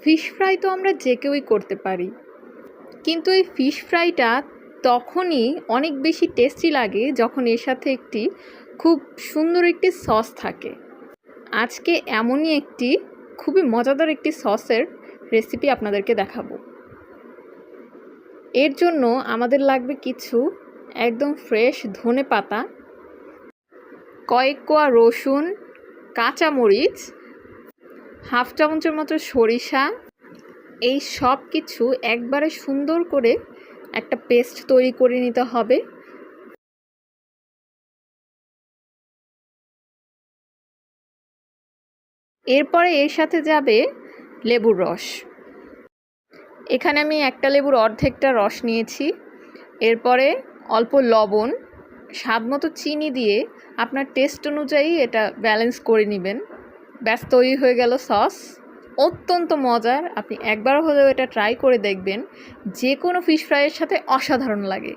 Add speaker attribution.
Speaker 1: Fish fry তো আমরা যে কেউই করতে পারি, কিন্তু এই ফিশ ফ্রাইটা তখনই অনেক বেশি টেস্টি লাগে যখন এর সাথে একটি খুব সুন্দর একটি সস থাকে। আজকে এমনই একটি খুবই মজাদার একটি সসের রেসিপি আপনাদেরকে দেখাবো। এর জন্য আমাদের লাগবে কিছু একদম ফ্রেশ ধনেপাতা, কয়েক কোয়া রসুন, কাঁচামরিচ, হাফ চামচের মতো সরিষা। এই সব কিছু একবারে সুন্দর করে একটা পেস্ট তৈরি করে নিতে হবে। এরপরে এর সাথে যাবে লেবুর রস। এখানে আমি একটা লেবুর অর্ধেকটা রস নিয়েছি। এরপরে অল্প লবণ, স্বাদ মতো চিনি দিয়ে আপনার টেস্ট অনুযায়ী এটা ব্যালেন্স করে নেবেন। ব্যাস তৈরি হয়ে গেল সস। অত্যন্ত মজার, আপনি একবার হলেও এটা ট্রাই করে দেখবেন। যে কোনো ফিশ ফ্রাইয়ের সাথে অসাধারণ লাগে।